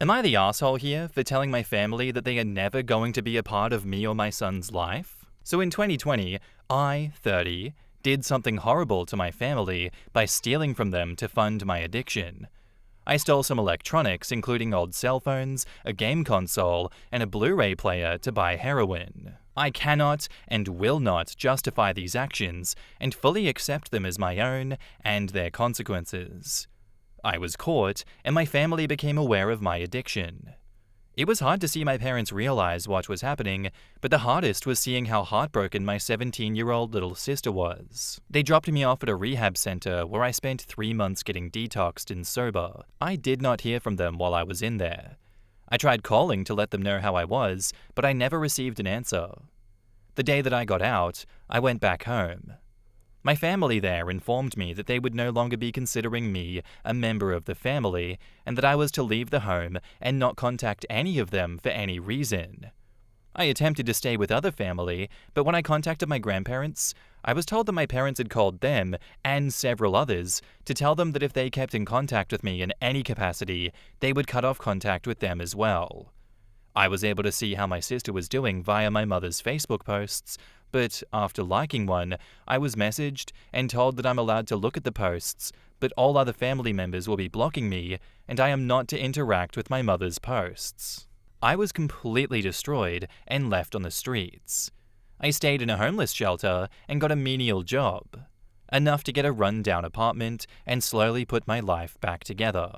Am I the asshole here for telling my family that they are never going to be a part of me or my son's life? So in 2020, I, 30, did something horrible to my family by stealing from them to fund my addiction. I stole some electronics, including old cell phones, a game console, and a Blu-ray player to buy heroin. I cannot and will not justify these actions and fully accept them as my own and their consequences. I was caught, and my family became aware of my addiction. It was hard to see my parents realize what was happening, but the hardest was seeing how heartbroken my 17-year-old little sister was. They dropped me off at a rehab center where I spent 3 months getting detoxed and sober. I did not hear from them while I was in there. I tried calling to let them know how I was, but I never received an answer. The day that I got out, I went back home. My family there informed me that they would no longer be considering me a member of the family and that I was to leave the home and not contact any of them for any reason. I attempted to stay with other family, but when I contacted my grandparents, I was told that my parents had called them and several others to tell them that if they kept in contact with me in any capacity, they would cut off contact with them as well. I was able to see how my sister was doing via my mother's Facebook posts, but after liking one, I was messaged and told that I'm allowed to look at the posts, but all other family members will be blocking me, and I am not to interact with my mother's posts. I was completely destroyed and left on the streets. I stayed in a homeless shelter and got a menial job, enough to get a run-down apartment and slowly put my life back together.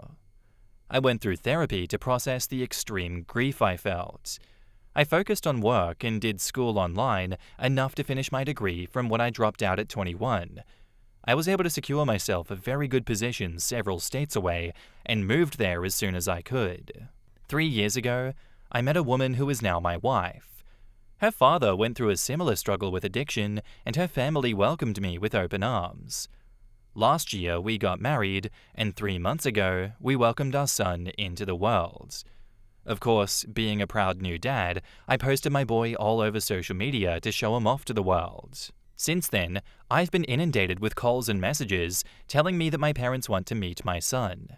I went through therapy to process the extreme grief I felt. I focused on work and did school online enough to finish my degree from when I dropped out at 21. I was able to secure myself a very good position several states away and moved there as soon as I could. 3 years ago, I met a woman who is now my wife. Her father went through a similar struggle with addiction, and her family welcomed me with open arms. Last year, we got married, and 3 months ago, we welcomed our son into the world. Of course, being a proud new dad, I posted my boy all over social media to show him off to the world. Since then, I've been inundated with calls and messages telling me that my parents want to meet my son.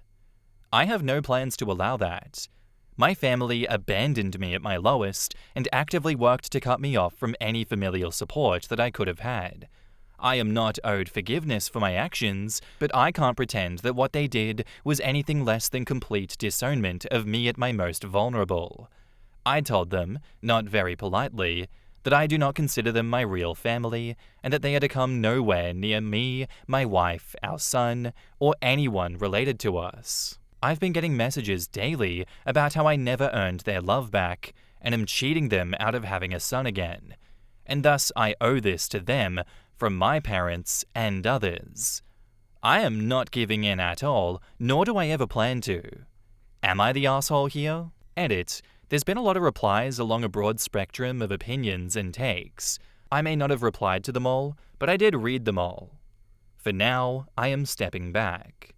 I have no plans to allow that. My family abandoned me at my lowest and actively worked to cut me off from any familial support that I could have had. I am not owed forgiveness for my actions, but I can't pretend that what they did was anything less than complete disownment of me at my most vulnerable. I told them, not very politely, that I do not consider them my real family, and that they are to come nowhere near me, my wife, our son, or anyone related to us. I've been getting messages daily about how I never earned their love back, and am cheating them out of having a son again. And thus I owe this to them, from my parents and others. I am not giving in at all, nor do I ever plan to. Am I the asshole here? Edit. There's been a lot of replies along a broad spectrum of opinions and takes. I may not have replied to them all, but I did read them all. For now, I am stepping back.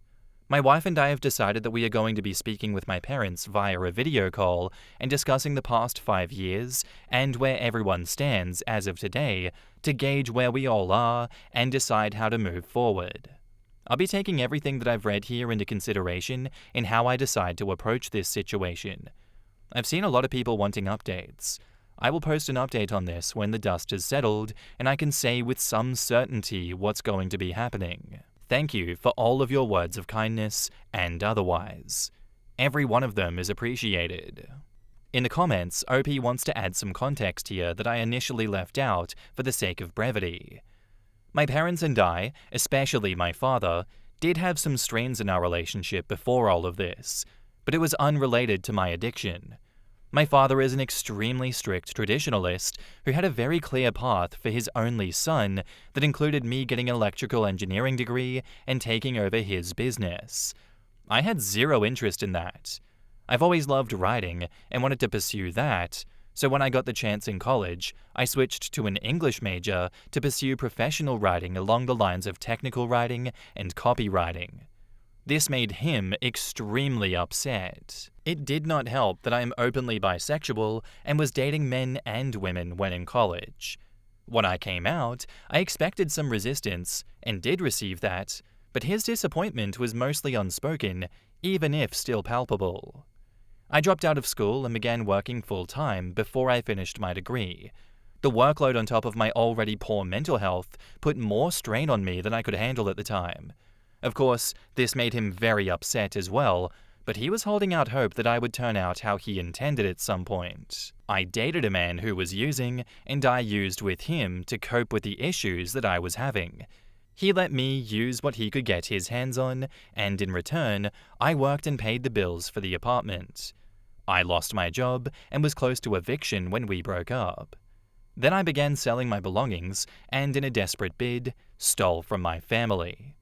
My wife and I have decided that we are going to be speaking with my parents via a video call and discussing the past 5 years and where everyone stands as of today to gauge where we all are and decide how to move forward. I'll be taking everything that I've read here into consideration in how I decide to approach this situation. I've seen a lot of people wanting updates. I will post an update on this when the dust has settled and I can say with some certainty what's going to be happening. Thank you for all of your words of kindness and otherwise. Every one of them is appreciated. In the comments, OP wants to add some context here that I initially left out for the sake of brevity. My parents and I, especially my father, did have some strains in our relationship before all of this, but it was unrelated to my addiction. My father is an extremely strict traditionalist who had a very clear path for his only son that included me getting an electrical engineering degree and taking over his business. I had zero interest in that. I've always loved writing and wanted to pursue that, so when I got the chance in college, I switched to an English major to pursue professional writing along the lines of technical writing and copywriting. This made him extremely upset. It did not help that I am openly bisexual and was dating men and women when in college. When I came out, I expected some resistance, and did receive that, but his disappointment was mostly unspoken, even if still palpable. I dropped out of school and began working full-time before I finished my degree. The workload on top of my already poor mental health put more strain on me than I could handle at the time. Of course, this made him very upset as well, but he was holding out hope that I would turn out how he intended at some point. I dated a man who was using, and I used with him to cope with the issues that I was having. He let me use what he could get his hands on, and in return, I worked and paid the bills for the apartment. I lost my job and was close to eviction when we broke up. Then I began selling my belongings and, in a desperate bid, stole from my family.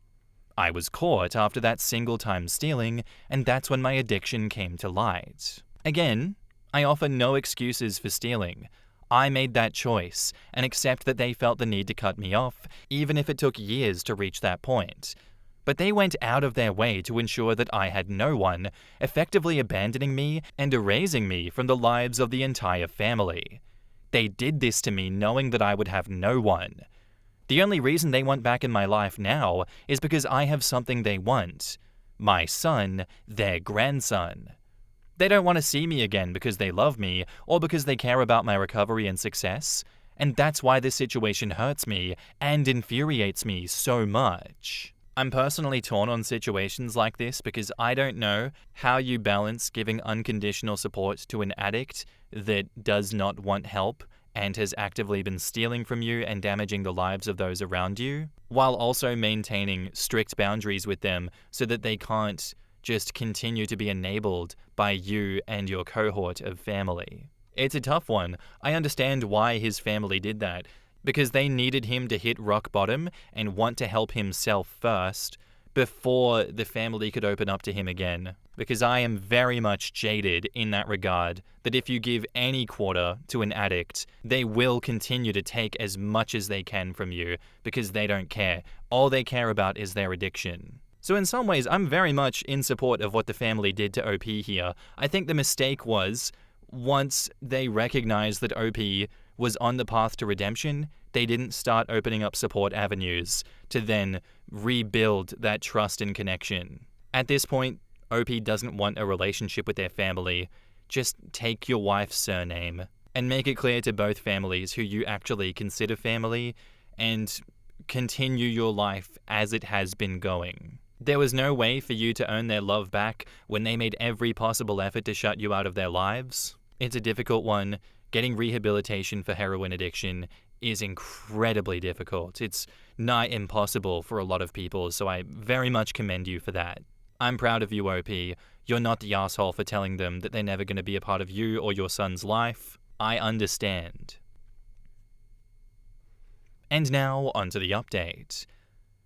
I was caught after that single time stealing, and that's when my addiction came to light. Again, I offer no excuses for stealing. I made that choice and accept that they felt the need to cut me off, even if it took years to reach that point. But they went out of their way to ensure that I had no one, effectively abandoning me and erasing me from the lives of the entire family. They did this to me knowing that I would have no one. The only reason they want back in my life now is because I have something they want. My son, their grandson. They don't want to see me again because they love me or because they care about my recovery and success, and that's why this situation hurts me and infuriates me so much. I'm personally torn on situations like this because I don't know how you balance giving unconditional support to an addict that does not want help and has actively been stealing from you and damaging the lives of those around you, while also maintaining strict boundaries with them so that they can't just continue to be enabled by you and your cohort of family. It's a tough one. I understand why his family did that, because they needed him to hit rock bottom and want to help himself first before the family could open up to him again. Because I am very much jaded in that regard, that if you give any quarter to an addict, they will continue to take as much as they can from you because they don't care. All they care about is their addiction. So in some ways, I'm very much in support of what the family did to OP here. I think the mistake was, once they recognized that OP was on the path to redemption, they didn't start opening up support avenues to then rebuild that trust and connection. At this point, OP doesn't want a relationship with their family. Just take your wife's surname and make it clear to both families who you actually consider family and continue your life as it has been going. There was no way for you to earn their love back when they made every possible effort to shut you out of their lives. It's a difficult one. Getting rehabilitation for heroin addiction is incredibly difficult. It's nigh impossible for a lot of people, so I very much commend you for that. I'm proud of you, OP. You're not the asshole for telling them that they're never going to be a part of you or your son's life. I understand. And now, onto the update.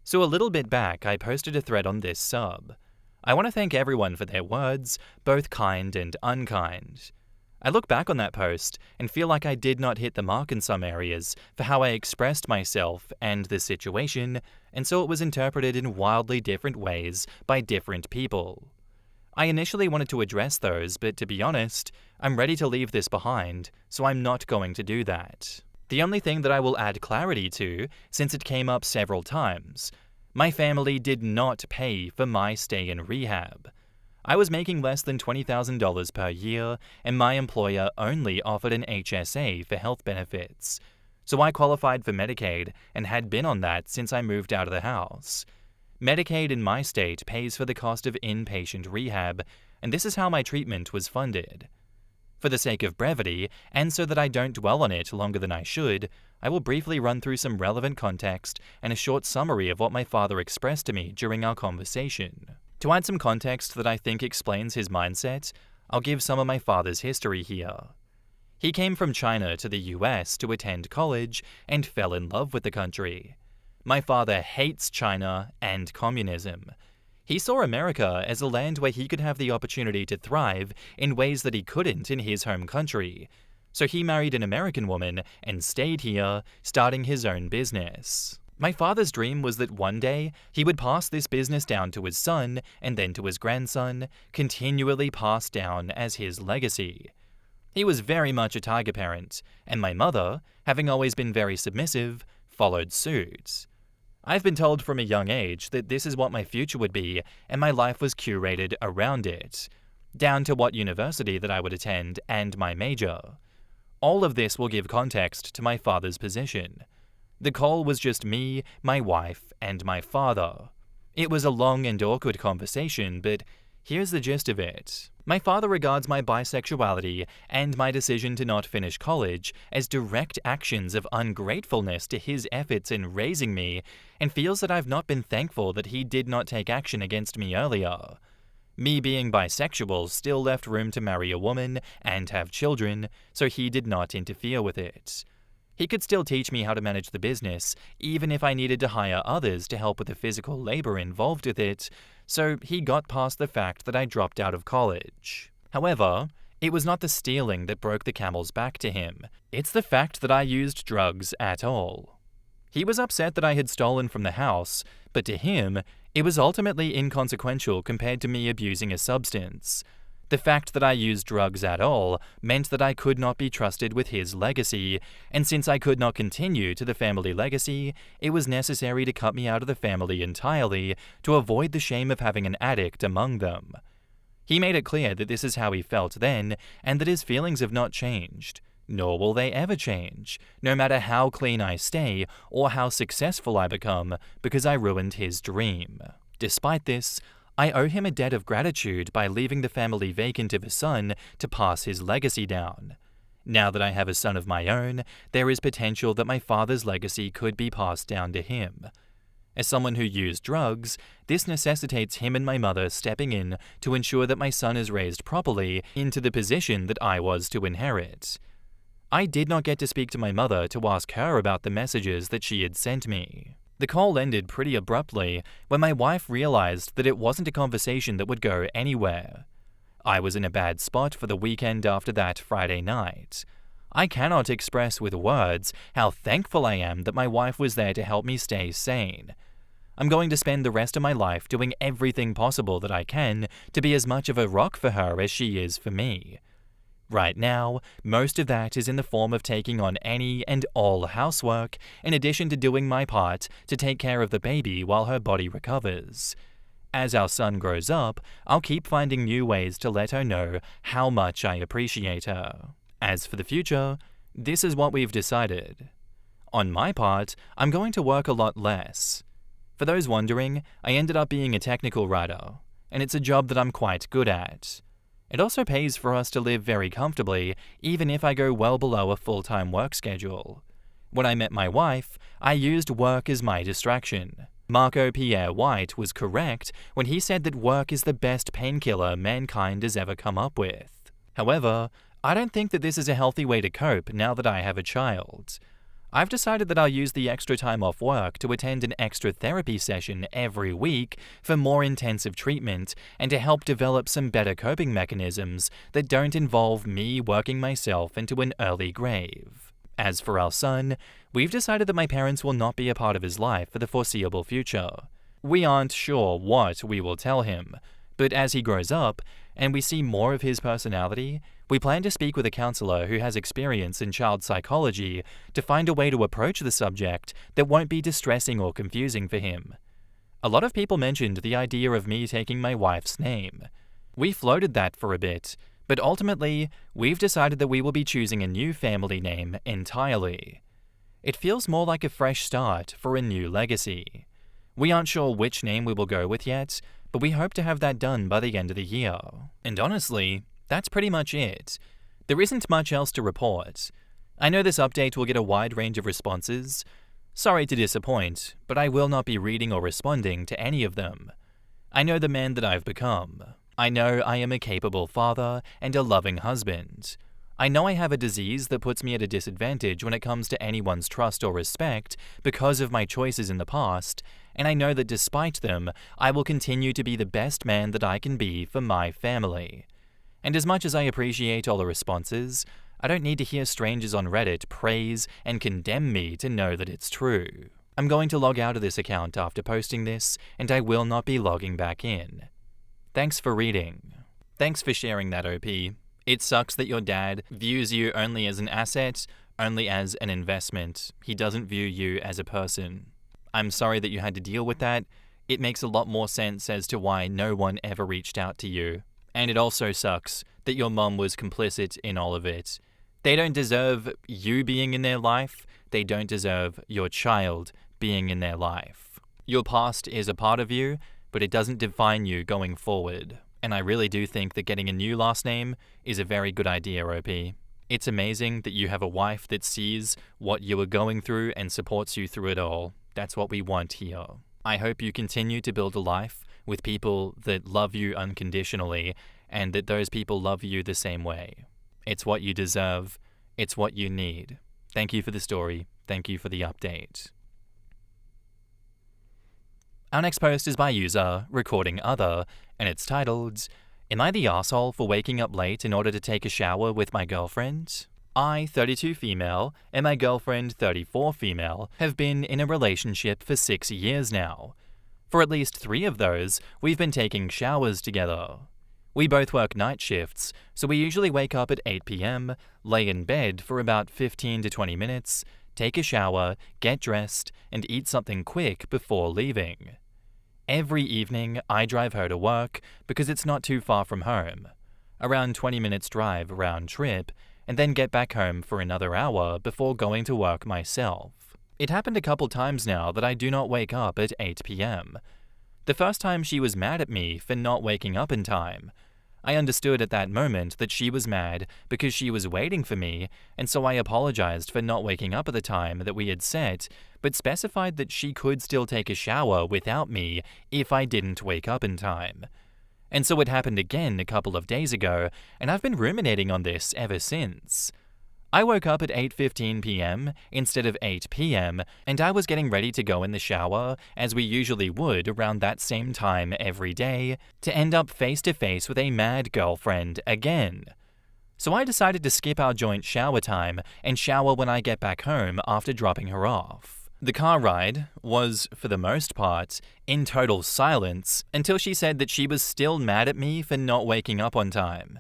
So a little bit back, I posted a thread on this sub. I want to thank everyone for their words, both kind and unkind. I look back on that post and feel like I did not hit the mark in some areas for how I expressed myself and the situation, and so it was interpreted in wildly different ways by different people. I initially wanted to address those, but to be honest, I'm ready to leave this behind, so I'm not going to do that. The only thing that I will add clarity to, since it came up several times, my family did not pay for my stay in rehab. I was making less than $20,000 per year, and my employer only offered an HSA for health benefits. So I qualified for Medicaid and had been on that since I moved out of the house. Medicaid in my state pays for the cost of inpatient rehab, and this is how my treatment was funded. For the sake of brevity, and so that I don't dwell on it longer than I should, I will briefly run through some relevant context and a short summary of what my father expressed to me during our conversation. To add some context that I think explains his mindset, I'll give some of my father's history here. He came from China to the US to attend college and fell in love with the country. My father hates China and communism. He saw America as a land where he could have the opportunity to thrive in ways that he couldn't in his home country. So he married an American woman and stayed here, starting his own business. My father's dream was that one day he would pass this business down to his son and then to his grandson, continually passed down as his legacy. He was very much a tiger parent, and my mother, having always been very submissive, followed suit. I've been told from a young age that this is what my future would be, and my life was curated around it. down to what university that I would attend and my major. All of this will give context to my father's position. The call was just me, my wife, and my father. It was a long and awkward conversation, but here's the gist of it. My father regards my bisexuality and my decision to not finish college as direct actions of ungratefulness to his efforts in raising me, and feels that I've not been thankful that he did not take action against me earlier. Me being bisexual still left room to marry a woman and have children, so he did not interfere with it. He could still teach me how to manage the business, even if I needed to hire others to help with the physical labor involved with it, so he got past the fact that I dropped out of college. However, it was not the stealing that broke the camel's back to him. It's the fact that I used drugs at all. He was upset that I had stolen from the house, but to him, it was ultimately inconsequential compared to me abusing a substance. The fact that I used drugs at all meant that I could not be trusted with his legacy, and since I could not continue to the family legacy, it was necessary to cut me out of the family entirely to avoid the shame of having an addict among them. He made it clear that this is how he felt then, and that his feelings have not changed, nor will they ever change, no matter how clean I stay or how successful I become, because I ruined his dream. Despite this, I owe him a debt of gratitude by leaving the family vacant of a son to pass his legacy down. Now that I have a son of my own, there is potential that my father's legacy could be passed down to him. As someone who used drugs, this necessitates him and my mother stepping in to ensure that my son is raised properly into the position that I was to inherit. I did not get to speak to my mother to ask her about the messages that she had sent me. The call ended pretty abruptly when my wife realized that it wasn't a conversation that would go anywhere. I was in a bad spot for the weekend after that Friday night. I cannot express with words how thankful I am that my wife was there to help me stay sane. I'm going to spend the rest of my life doing everything possible that I can to be as much of a rock for her as she is for me. Right now, most of that is in the form of taking on any and all housework, in addition to doing my part to take care of the baby while her body recovers. As our son grows up, I'll keep finding new ways to let her know how much I appreciate her. As for the future, this is what we've decided. On my part, I'm going to work a lot less. For those wondering, I ended up being a technical writer, and it's a job that I'm quite good at. It also pays for us to live very comfortably, even if I go well below a full-time work schedule. When I met my wife, I used work as my distraction. Marco Pierre White was correct when he said that work is the best painkiller mankind has ever come up with. However, I don't think that this is a healthy way to cope now that I have a child. I've decided that I'll use the extra time off work to attend an extra therapy session every week for more intensive treatment and to help develop some better coping mechanisms that don't involve me working myself into an early grave. As for our son, we've decided that my parents will not be a part of his life for the foreseeable future. We aren't sure what we will tell him, but as he grows up and we see more of his personality, we plan to speak with a counselor who has experience in child psychology to find a way to approach the subject that won't be distressing or confusing for him. A lot of people mentioned the idea of me taking my wife's name. We floated that for a bit, but ultimately, we've decided that we will be choosing a new family name entirely. It feels more like a fresh start for a new legacy. We aren't sure which name we will go with yet, but we hope to have that done by the end of the year. And honestly, that's pretty much it. There isn't much else to report. I know this update will get a wide range of responses. Sorry to disappoint, but I will not be reading or responding to any of them. I know the man that I've become. I know I am a capable father and a loving husband. I know I have a disease that puts me at a disadvantage when it comes to anyone's trust or respect because of my choices in the past, and I know that despite them, I will continue to be the best man that I can be for my family. And as much as I appreciate all the responses, I don't need to hear strangers on Reddit praise and condemn me to know that it's true. I'm going to log out of this account after posting this, and I will not be logging back in. Thanks for reading. Thanks for sharing that, OP. It sucks that your dad views you only as an asset, only as an investment. He doesn't view you as a person. I'm sorry that you had to deal with that. It makes a lot more sense as to why no one ever reached out to you. And it also sucks that your mom was complicit in all of it. They don't deserve you being in their life. They don't deserve your child being in their life. Your past is a part of you, but it doesn't define you going forward. And I really do think that getting a new last name is a very good idea, OP. It's amazing that you have a wife that sees what you are going through and supports you through it all. That's what we want here. I hope you continue to build a life with people that love you unconditionally and that those people love you the same way. It's what you deserve. It's what you need. Thank you for the story. Thank you for the update. Our next post is by user Recording Other, and it's titled, Am I the arsehole for waking up late in order to take a shower with my girlfriend? I, 32 female, and my girlfriend, 34 female, have been in a relationship for 6 years now. For at least 3 of those, we've been taking showers together. We both work night shifts, so we usually wake up at 8 p.m., lay in bed for about 15 to 20 minutes, take a shower, get dressed, and eat something quick before leaving. Every evening, I drive her to work because it's not too far from home, around 20 minutes drive round trip, and then get back home for another hour before going to work myself. It happened a couple times now that I do not wake up at 8 p.m. The first time she was mad at me for not waking up in time. I understood at that moment that she was mad because she was waiting for me, and so I apologized for not waking up at the time that we had set, but specified that she could still take a shower without me if I didn't wake up in time. And so it happened again a couple of days ago, and I've been ruminating on this ever since. I woke up at 8:15 p.m. instead of 8 p.m., and I was getting ready to go in the shower, as we usually would around that same time every day, to end up face to face with a mad girlfriend again. So I decided to skip our joint shower time and shower when I get back home after dropping her off. The car ride was, for the most part, in total silence until she said that she was still mad at me for not waking up on time.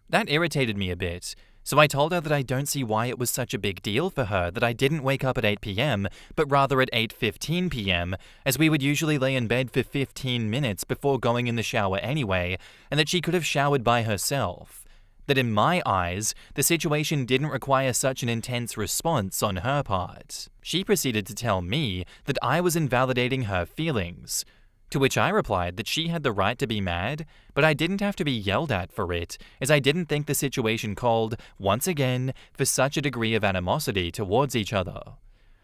That irritated me a bit, so I told her that I don't see why it was such a big deal for her that I didn't wake up at 8 p.m., but rather at 8:15 p.m., as we would usually lay in bed for 15 minutes before going in the shower anyway, and that she could have showered by herself. That in my eyes, the situation didn't require such an intense response on her part. She proceeded to tell me that I was invalidating her feelings, to which I replied that she had the right to be mad, but I didn't have to be yelled at for it, as I didn't think the situation called, once again, for such a degree of animosity towards each other.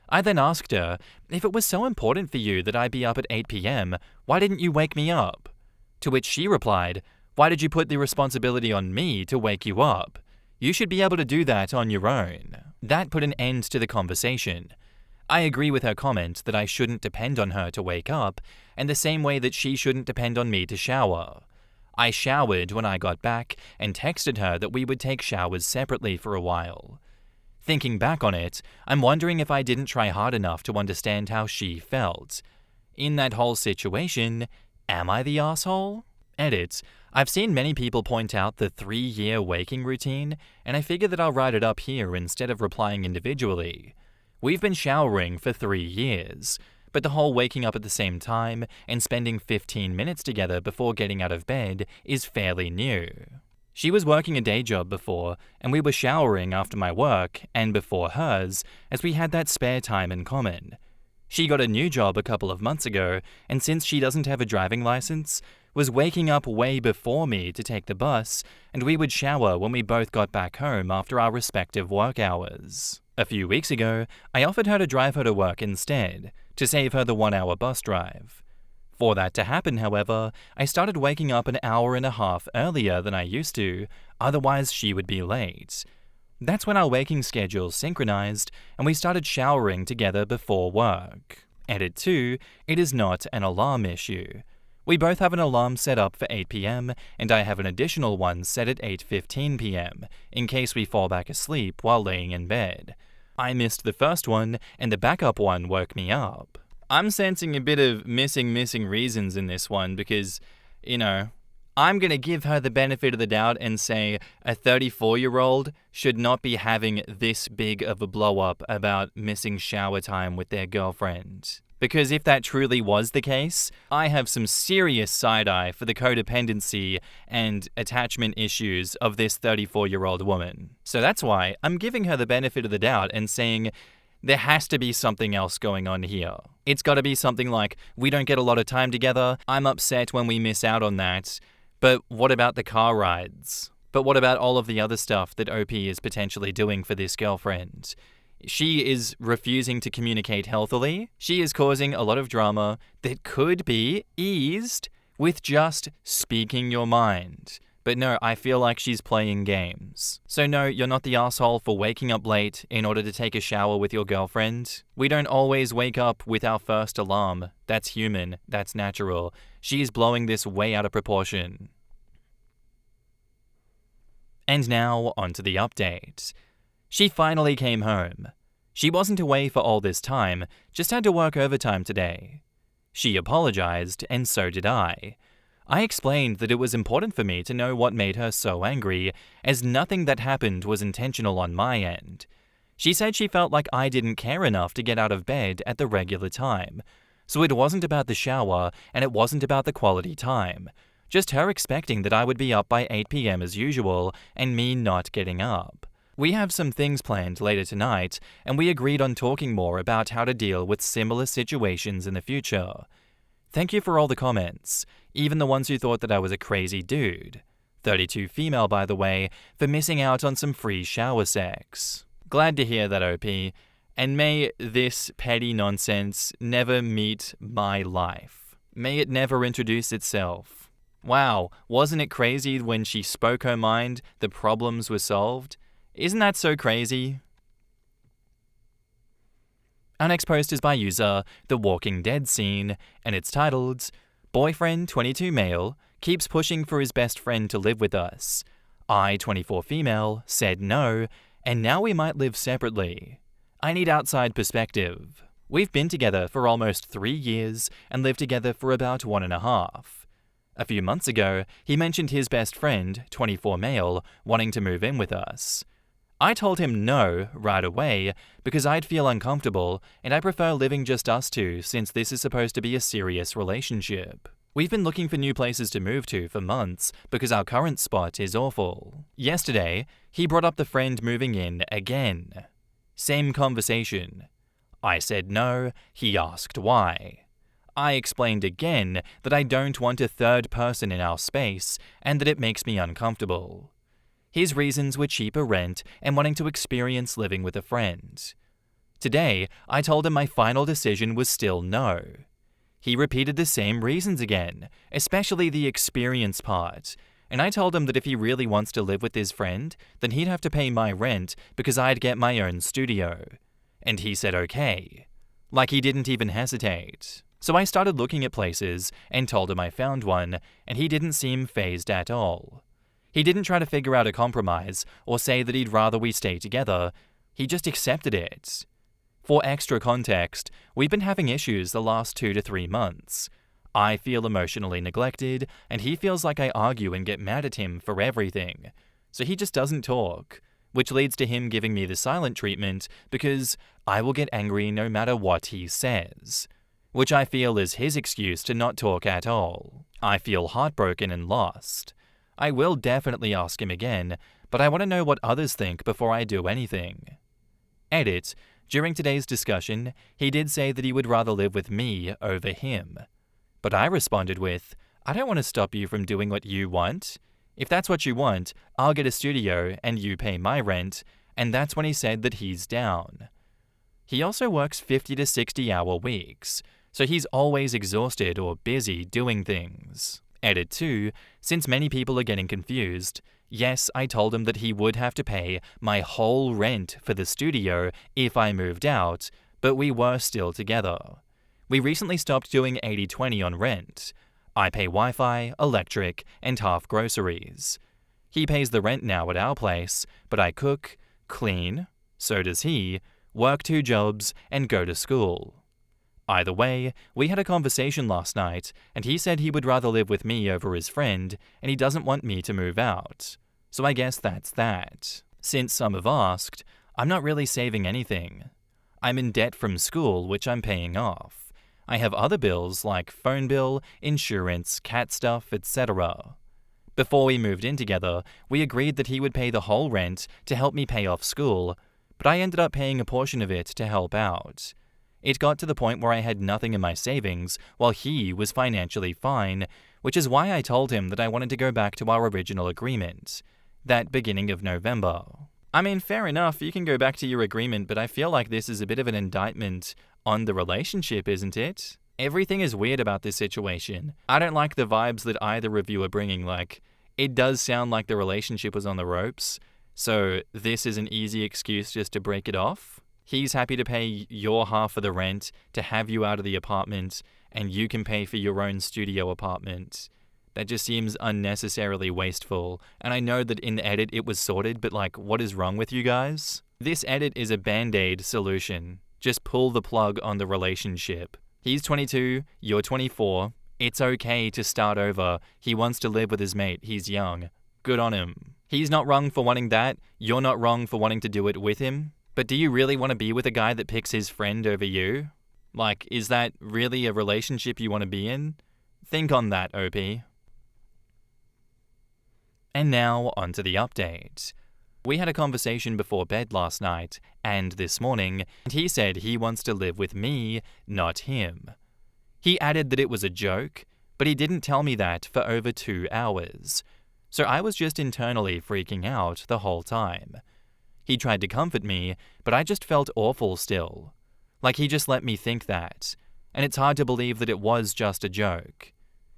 I then asked her, if it was so important for you that I be up at 8 p.m., why didn't you wake me up? To which she replied, why did you put the responsibility on me to wake you up? You should be able to do that on your own. That put an end to the conversation. I agree with her comment that I shouldn't depend on her to wake up, and the same way that she shouldn't depend on me to shower. I showered when I got back and texted her that we would take showers separately for a while. Thinking back on it, I'm wondering if I didn't try hard enough to understand how she felt. In that whole situation, am I the asshole? Edit. I've seen many people point out the 3-year waking routine, and I figure that I'll write it up here instead of replying individually. We've been showering for 3 years, but the whole waking up at the same time and spending 15 minutes together before getting out of bed is fairly new. She was working a day job before, and we were showering after my work and before hers, as we had that spare time in common. She got a new job a couple of months ago, and since she doesn't have a driving license, was waking up way before me to take the bus, and we would shower when we both got back home after our respective work hours. A few weeks ago, I offered her to drive her to work instead, to save her the 1-hour bus drive. For that to happen, however, I started waking up an hour and a half earlier than I used to, otherwise she would be late. That's when our waking schedules synchronized, and we started showering together before work. Edit 2, it is not an alarm issue. We both have an alarm set up for 8 p.m., and I have an additional one set at 8:15 p.m., in case we fall back asleep while laying in bed. I missed the first one, and the backup one woke me up. I'm sensing a bit of missing reasons in this one because, I'm going to give her the benefit of the doubt and say a 34-year-old should not be having this big of a blow-up about missing shower time with their girlfriend. Because if that truly was the case, I have some serious side-eye for the codependency and attachment issues of this 34-year-old woman. So that's why I'm giving her the benefit of the doubt and saying there has to be something else going on here. It's got to be something like, we don't get a lot of time together, I'm upset when we miss out on that, but what about the car rides? But what about all of the other stuff that OP is potentially doing for this girlfriend? She is refusing to communicate healthily. She is causing a lot of drama that could be eased with just speaking your mind. But no, I feel like she's playing games. So no, you're not the asshole for waking up late in order to take a shower with your girlfriend. We don't always wake up with our first alarm. That's human. That's natural. She is blowing this way out of proportion. And now, onto the update. She finally came home. She wasn't away for all this time, just had to work overtime today. She apologized, and so did I. I explained that it was important for me to know what made her so angry, as nothing that happened was intentional on my end. She said she felt like I didn't care enough to get out of bed at the regular time. So it wasn't about the shower, and it wasn't about the quality time. Just her expecting that I would be up by 8 p.m. as usual, and me not getting up. We have some things planned later tonight, and we agreed on talking more about how to deal with similar situations in the future. Thank you for all the comments, even the ones who thought that I was a crazy dude. 32 female, by the way, for missing out on some free shower sex. Glad to hear that, OP, and may this petty nonsense never meet my life. May it never introduce itself. Wow, wasn't it crazy when she spoke her mind, the problems were solved? Isn't that so crazy? Our next post is by user The Walking Dead Scene, and it's titled, Boyfriend 22 male keeps pushing for his best friend to live with us. I 24 female said no, and now we might live separately. I need outside perspective. We've been together for almost 3 years and lived together for about 1.5. A few months ago, he mentioned his best friend, 24 male, wanting to move in with us. I told him no right away because I'd feel uncomfortable and I prefer living just us two since this is supposed to be a serious relationship. We've been looking for new places to move to for months because our current spot is awful. Yesterday, he brought up the friend moving in again. Same conversation. I said no, he asked why. I explained again that I don't want a third person in our space and that it makes me uncomfortable. His reasons were cheaper rent and wanting to experience living with a friend. Today, I told him my final decision was still no. He repeated the same reasons again, especially the experience part, and I told him that if he really wants to live with his friend, then he'd have to pay my rent because I'd get my own studio. And he said okay. Like he didn't even hesitate. So I started looking at places and told him I found one, and he didn't seem fazed at all. He didn't try to figure out a compromise or say that he'd rather we stay together. He just accepted it. For extra context, we've been having issues the last 2 to 3 months. I feel emotionally neglected, and he feels like I argue and get mad at him for everything. So he just doesn't talk, which leads to him giving me the silent treatment because I will get angry no matter what he says, which I feel is his excuse to not talk at all. I feel heartbroken and lost. I will definitely ask him again, but I want to know what others think before I do anything. Edit. During today's discussion, he did say that he would rather live with me over him. But I responded with, I don't want to stop you from doing what you want. If that's what you want, I'll get a studio and you pay my rent, and that's when he said that he's down. He also works 50 to 60-hour weeks, so he's always exhausted or busy doing things. Edit 2, since many people are getting confused, yes, I told him that he would have to pay my whole rent for the studio if I moved out, but we were still together. We recently stopped doing 80-20 on rent. I pay Wi-Fi, electric, and half groceries. He pays the rent now at our place, but I cook, clean, so does he, work 2 jobs, and go to school. Either way, we had a conversation last night, and he said he would rather live with me over his friend, and he doesn't want me to move out. So I guess that's that. Since some have asked, I'm not really saving anything. I'm in debt from school, which I'm paying off. I have other bills like phone bill, insurance, cat stuff, etc. Before we moved in together, we agreed that he would pay the whole rent to help me pay off school, but I ended up paying a portion of it to help out. It got to the point where I had nothing in my savings while he was financially fine, which is why I told him that I wanted to go back to our original agreement, that beginning of November. I mean, fair enough, you can go back to your agreement, but I feel like this is a bit of an indictment on the relationship, isn't it? Everything is weird about this situation. I don't like the vibes that either of you are bringing. Like, it does sound like the relationship was on the ropes, so this is an easy excuse just to break it off. He's happy to pay your half of the rent to have you out of the apartment, and you can pay for your own studio apartment. That just seems unnecessarily wasteful, and I know that in the edit it was sorted, but like, what is wrong with you guys? This edit is a band-aid solution. Just pull the plug on the relationship. He's 22, you're 24. It's okay to start over. He wants to live with his mate. He's young. Good on him. He's not wrong for wanting that. You're not wrong for wanting to do it with him. But do you really want to be with a guy that picks his friend over you? Like, is that really a relationship you want to be in? Think on that, OP. And now, onto the update. We had a conversation before bed last night, and this morning, and he said he wants to live with me, not him. He added that it was a joke, but he didn't tell me that for over 2 hours. So I was just internally freaking out the whole time. He tried to comfort me, but I just felt awful still. Like he just let me think that, and it's hard to believe that it was just a joke.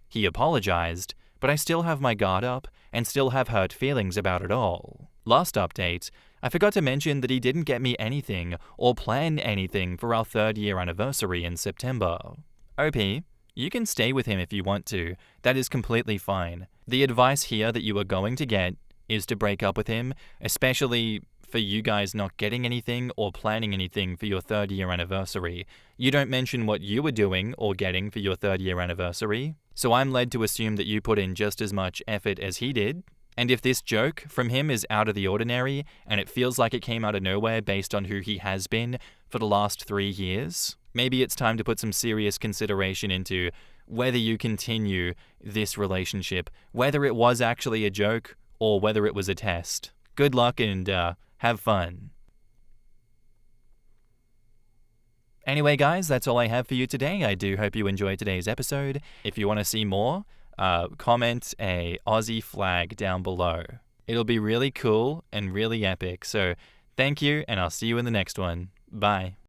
He apologized, but I still have my guard up and still have hurt feelings about it all. Last update, I forgot to mention that he didn't get me anything or plan anything for our 3rd year anniversary in September. OP, you can stay with him if you want to. That is completely fine. The advice here that you are going to get is to break up with him, especially for you guys not getting anything or planning anything for your 3rd year anniversary. You don't mention what you were doing or getting for your 3rd year anniversary, so I'm led to assume that you put in just as much effort as he did. And if this joke from him is out of the ordinary, and it feels like it came out of nowhere based on who he has been for the last 3 years, maybe it's time to put some serious consideration into whether you continue this relationship, whether it was actually a joke or whether it was a test. Good luck and have fun. Anyway, guys, that's all I have for you today. I do hope you enjoyed today's episode. If you want to see more, comment a Aussie flag down below. It'll be really cool and really epic. So thank you, and I'll see you in the next one. Bye.